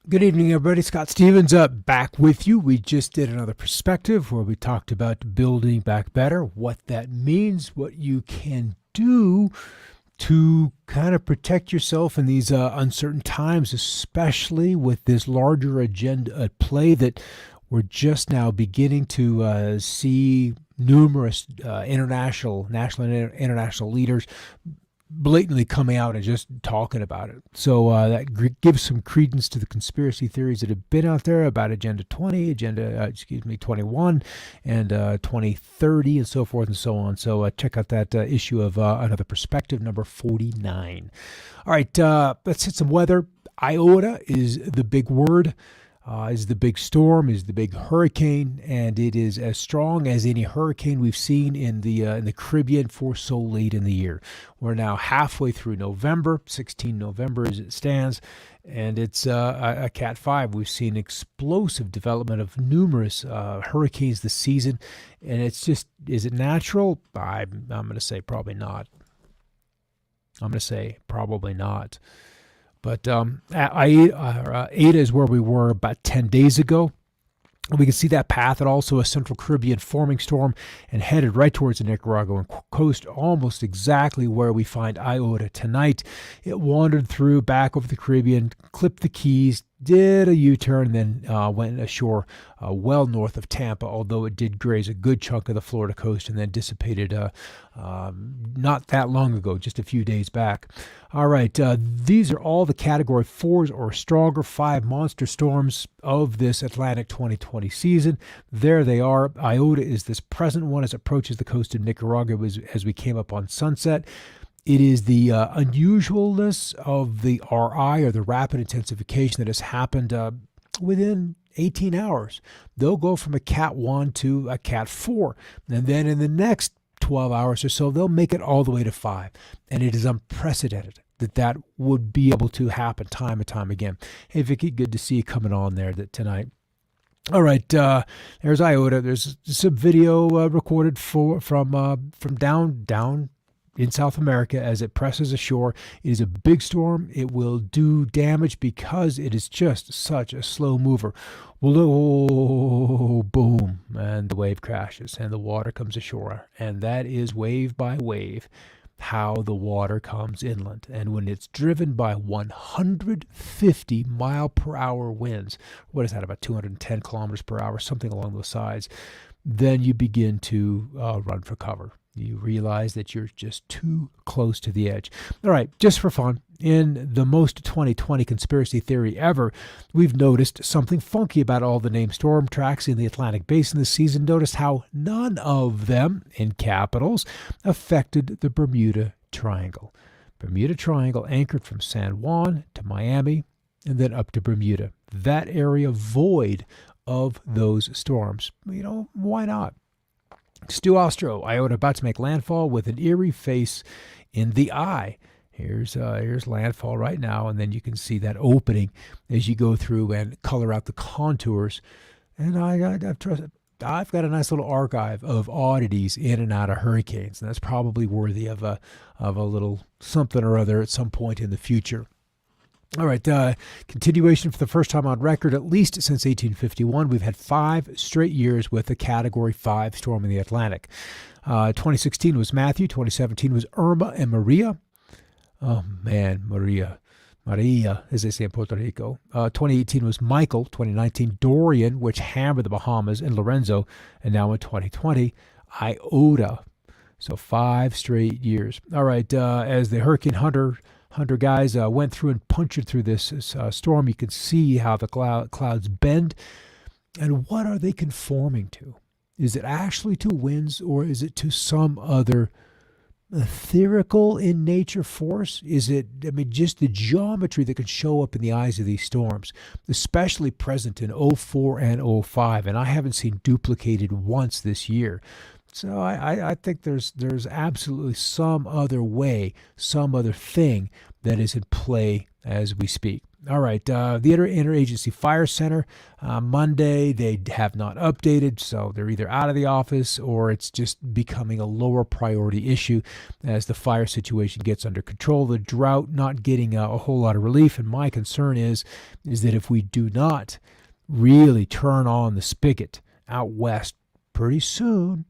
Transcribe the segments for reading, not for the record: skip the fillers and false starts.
Good evening, everybody. Scott Stevens back with you. We just did another perspective where we talked about building back better, what that means, what you can do to kind of protect yourself in these uncertain times, especially with this larger agenda at play that we're just now beginning to see numerous national and international leaders blatantly coming out and just talking about it. So that gives some credence to the conspiracy theories that have been out there about Agenda 21, and 2030, and so forth and so on. So check out that issue of Another Perspective, number 49. All right, let's hit some weather. Iota is the big word. Is the big storm, is the big hurricane, and it is as strong as any hurricane we've seen in the Caribbean for so late in the year. We're now halfway through November, 16 November as it stands, and it's a Cat 5. We've seen explosive development of numerous hurricanes this season, and it's just, is it natural? I'm going to say probably not. But Ada is where we were about 10 days ago. We can see that path, and also a Central Caribbean forming storm, and headed right towards the Nicaraguan coast, almost exactly where we find Iota tonight. It wandered through back over the Caribbean, clipped the Keys, did a U-turn, then went ashore well north of Tampa, although it did graze a good chunk of the Florida coast and then dissipated not that long ago, just a few days back. All right, these are all the Category 4s or stronger, 5 monster storms of this Atlantic 2020 season. There they are. Iota is this present one as it approaches the coast of Nicaragua as we came up on sunset. It is the unusualness of the RI, or the rapid intensification, that has happened within 18 hours. They'll go from a Cat 1 to a Cat 4. And then in the next 12 hours or so, they'll make it all the way to 5. And it is unprecedented that would be able to happen time and time again. Hey, Vicky, good to see you coming on there tonight. All right, there's Iota. There's some video recorded from down in South America as it presses ashore. It is a big storm. It will do damage because it is just such a slow mover. Whoa, boom, and the wave crashes and the water comes ashore. And that is wave by wave how the water comes inland. And when it's driven by 150 mile per hour winds, what is that, about 210 kilometers per hour, something along those sides, then you begin to run for cover. You realize that you're just too close to the edge. All right, just for fun, in the most 2020 conspiracy theory ever, we've noticed something funky about all the named storm tracks in the Atlantic Basin this season. Notice how none of them, in capitals, affected the Bermuda Triangle. Bermuda Triangle anchored from San Juan to Miami and then up to Bermuda. That area void of those storms. You know, why not? Stu Ostro, Iota about to make landfall with an eerie face in the eye. Here's landfall right now, and then you can see that opening as you go through and color out the contours. And I've got a nice little archive of oddities in and out of hurricanes, and that's probably worthy of a little something or other at some point in the future. All right, continuation for the first time on record, at least since 1851. We've had 5 straight years with a Category 5 storm in the Atlantic. 2016 was Matthew, 2017 was Irma and Maria. Oh, man, Maria, as they say in Puerto Rico. 2018 was Michael, 2019 Dorian, which hammered the Bahamas, and Lorenzo, and now in 2020, Iota. So 5 straight years. All right, as the Hurricane Hunter guys went through and punctured through this storm, you can see how the clouds bend. And what are they conforming to? Is it actually to winds, or is it to some other etherical in nature force? Is it, just the geometry that can show up in the eyes of these storms, especially present in '04 and '05, and I haven't seen duplicated once this year. So I think there's absolutely some other way, some other thing that is in play as we speak. All right, the Interagency Fire Center, Monday, they have not updated, so they're either out of the office or it's just becoming a lower priority issue as the fire situation gets under control. The drought not getting a whole lot of relief, and my concern is that if we do not really turn on the spigot out west pretty soon,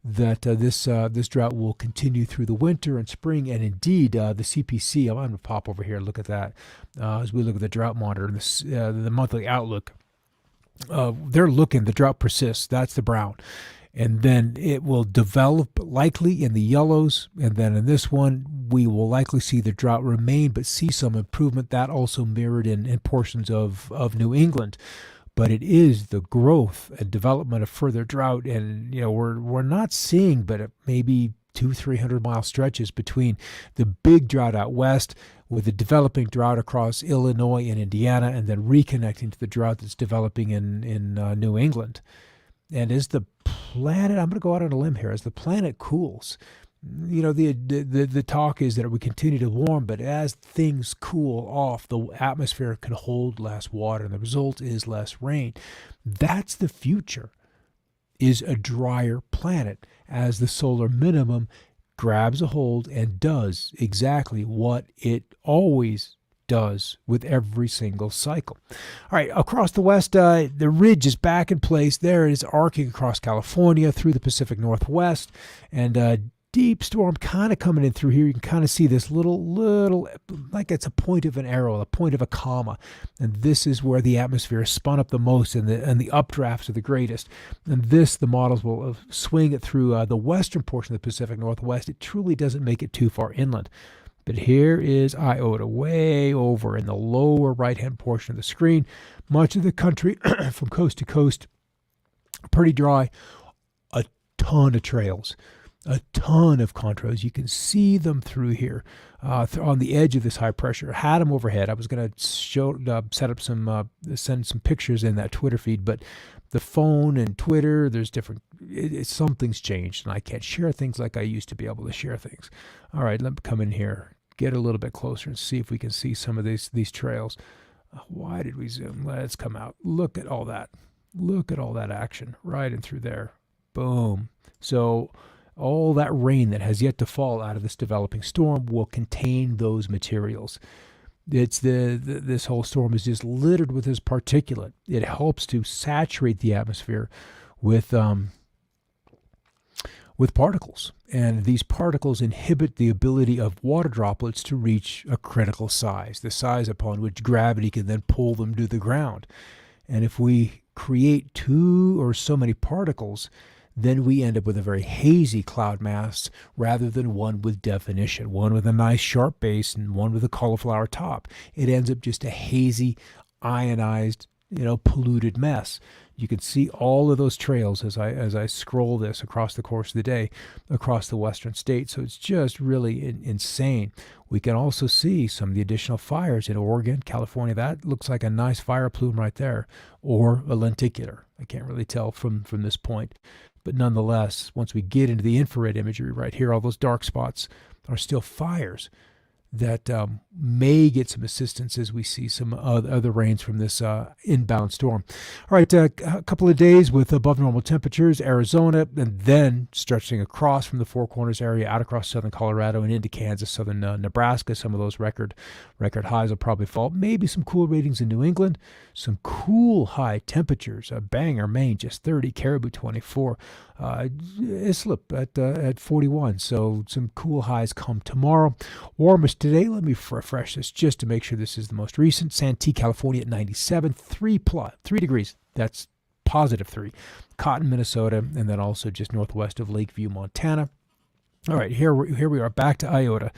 that this drought will continue through the winter and spring, and indeed the CPC. I'm going to pop over here and look at that as we look at the drought monitor, the monthly outlook. They're looking, the drought persists. That's the brown, and then it will develop likely in the yellows, and then in this one we will likely see the drought remain but see some improvement. That also mirrored in portions of New England. But it is the growth and development of further drought, and we're not seeing but maybe 200-300 mile stretches between the big drought out west with the developing drought across Illinois and Indiana, and then reconnecting to the drought that's developing in New England. And as the planet, I'm going to go out on a limb here, as the planet cools, the talk is that we continue to warm, but as things cool off, the atmosphere can hold less water, and the result is less rain. That's the future, is a drier planet, as the solar minimum grabs a hold and does exactly what it always does with every single cycle. All right, across the west, the ridge is back in place. There it is, arcing across California through the Pacific Northwest, and deep storm kind of coming in through here. You can kind of see this little, like it's a point of an arrow, a point of a comma. And this is where the atmosphere is spun up the most, and the updrafts are the greatest. And the models will swing it through the western portion of the Pacific Northwest. It truly doesn't make it too far inland. But here is Iota way over in the lower right-hand portion of the screen. Much of the country from coast to coast, pretty dry, a ton of trails. A ton of contrails. You can see them through here on the edge of this high pressure. Had them overhead. I was going to set up send some pictures in that Twitter feed, but the phone and Twitter, there's different, something's changed, and I can't share things like I used to be able to share things. All right, let me come in here, get a little bit closer and see if we can see some of these trails. Why did we zoom? Let's come out. Look at all that. Look at all that action right in through there. Boom. So all that rain that has yet to fall out of this developing storm will contain those materials. It's this whole storm is just littered with this particulate. It helps to saturate the atmosphere with particles, and these particles inhibit the ability of water droplets to reach a critical size, the size upon which gravity can then pull them to the ground. And if we create too or so many particles, then we end up with a very hazy cloud mass rather than one with definition, one with a nice sharp base and one with a cauliflower top. It ends up just a hazy, ionized, polluted mess. You can see all of those trails as I scroll this across the course of the day across the western states. So it's just really insane. We can also see some of the additional fires in Oregon, California. That looks like a nice fire plume right there, or a lenticular. I can't really tell from this point. But nonetheless, once we get into the infrared imagery right here, all those dark spots are still fires that may get some assistance as we see some other rains from this inbound storm. All right, a couple of days with above normal temperatures, Arizona, and then stretching across from the Four Corners area out across southern Colorado and into Kansas, southern Nebraska. Some of those record highs will probably fall. Maybe some cool readings in New England, some cool high temperatures. Bangor, Maine, just 30, Caribou, 24. Islip at 41. So some cool highs come tomorrow. Warmest today, let me refresh this just to make sure this is the most recent. Santee, California at 97, 3 degrees. That's positive 3. Cotton, Minnesota, and then also just northwest of Lakeview, Montana. All right, here we are back to Iota.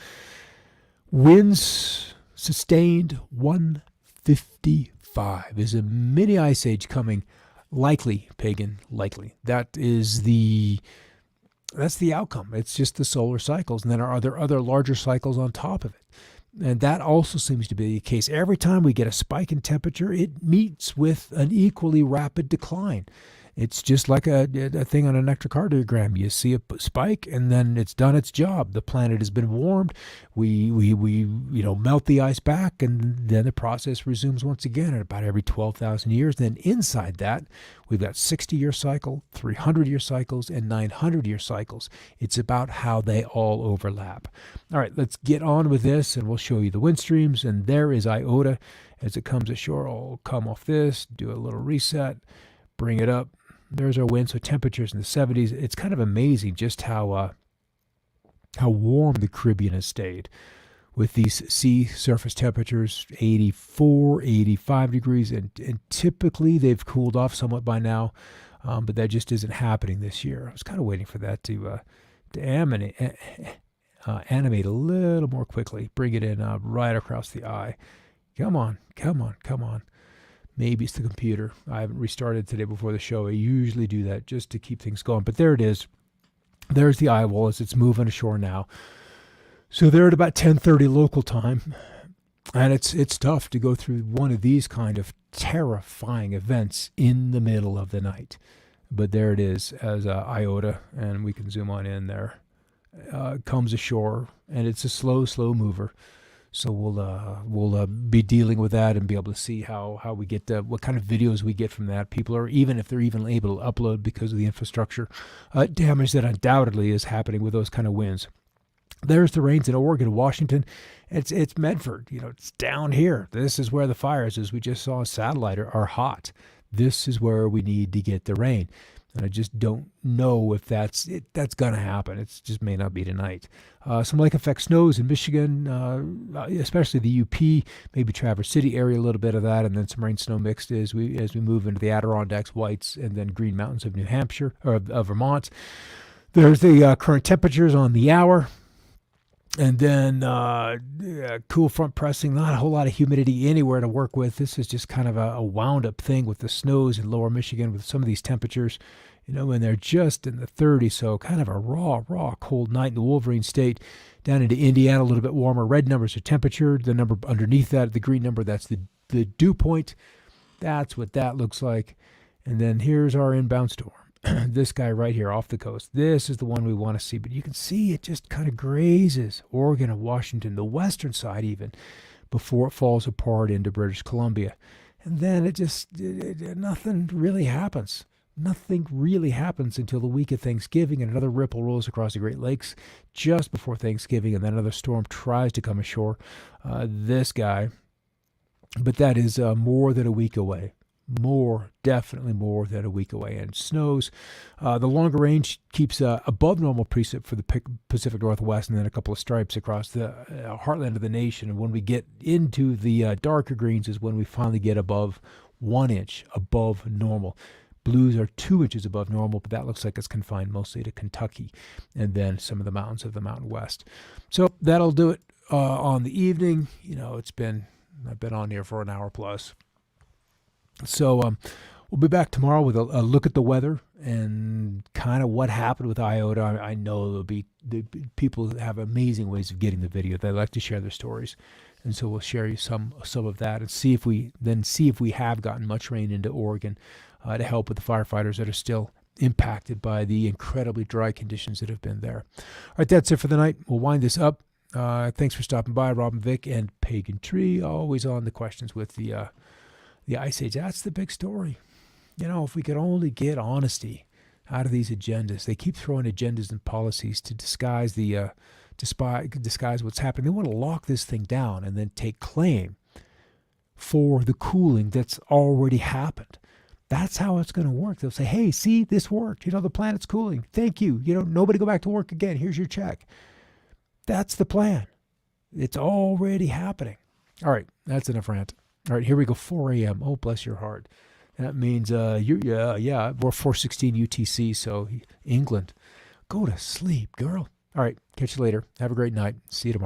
Winds sustained 155. Is a mini ice age coming? Likely, pagan, likely. That's the outcome. It's just the solar cycles, and then are there other larger cycles on top of it? And that also seems to be the case. Every time we get a spike in temperature, it meets with an equally rapid decline. It's just like a thing on an electrocardiogram. You see a spike, and then it's done its job. The planet has been warmed. We melt the ice back, and then the process resumes once again at about every 12,000 years. Then inside that, we've got 60-year cycle, 300-year cycles, and 900-year cycles. It's about how they all overlap. All right, let's get on with this, and we'll show you the wind streams. And there is Iota as it comes ashore. I'll come off this, do a little reset, bring it up. There's our wind, so temperatures in the 70s. It's kind of amazing just how warm the Caribbean has stayed with these sea surface temperatures, 84, 85 degrees, and typically they've cooled off somewhat by now, but that just isn't happening this year. I was kind of waiting for that to animate a little more quickly, bring it in right across the eye. Come on. Maybe it's the computer. I haven't restarted today before the show. I usually do that just to keep things going. But there it is. There's the eye wall as it's moving ashore now. So they're at about 10:30 local time. And it's tough to go through one of these kind of terrifying events in the middle of the night. But there it is as Iota, and we can zoom on in there. Comes ashore, and it's a slow mover. So we'll be dealing with that and be able to see how we get what kind of videos we get from that. People are, even if they're even able to upload because of the infrastructure damage that undoubtedly is happening with those kind of winds. There's the rains in Oregon, Washington. It's Medford. It's down here. This is where the fires, as we just saw on satellite, are hot. This is where we need to get the rain. And I just don't know if that's going to happen. It just may not be tonight. Some lake effect snows in Michigan, especially the UP, maybe Traverse City area, a little bit of that, and then some rain snow mixed as we move into the Adirondacks, Whites, and then Green Mountains of New Hampshire or of Vermont. There's the current temperatures on the hour. And then cool front pressing, not a whole lot of humidity anywhere to work with. This is just kind of a wound-up thing with the snows in lower Michigan with some of these temperatures, and they're just in the 30s, so kind of a raw, cold night in the Wolverine State. Down into Indiana, a little bit warmer. Red numbers are temperature. The number underneath that, the green number, that's the dew point. That's what that looks like. And then here's our inbound storm. This guy right here off the coast. This is the one we want to see, but you can see it just kind of grazes Oregon and Washington, the western side even, before it falls apart into British Columbia. And then nothing really happens. Nothing really happens until the week of Thanksgiving, and another ripple rolls across the Great Lakes just before Thanksgiving, and then another storm tries to come ashore. This guy. But that is more than a week away. Definitely more than a week away. And snows, the longer range keeps above normal precip for the Pacific Northwest, and then a couple of stripes across the heartland of the nation. And when we get into the darker greens is when we finally get above 1 inch above normal. Blues are 2 inches above normal, but that looks like it's confined mostly to Kentucky and then some of the mountains of the Mountain West. So that'll do it on the evening. I've been on here for an hour plus. So we'll be back tomorrow with a look at the weather and kind of what happened with Iota. I know there'll be people that have amazing ways of getting the video. They like to share their stories, and so we'll share you some of that and see if we have gotten much rain into Oregon to help with the firefighters that are still impacted by the incredibly dry conditions that have been there. All right, that's it for the night. We'll wind this up. Thanks for stopping by, Robin Vick and Pagan Tree. Always on the questions with the Ice Age. That's the big story. If we could only get honesty out of these agendas. They keep throwing agendas and policies to disguise disguise what's happening. They want to lock this thing down and then take claim for the cooling that's already happened. That's how it's going to work. They'll say, hey, see, this worked. The planet's cooling. Thank you. Nobody go back to work again. Here's your check. That's the plan. It's already happening. All right, that's enough rant. All right, here we go, 4 a.m. Oh, bless your heart. That means, we're 4:16 UTC, so England. Go to sleep, girl. All right, catch you later. Have a great night. See you tomorrow.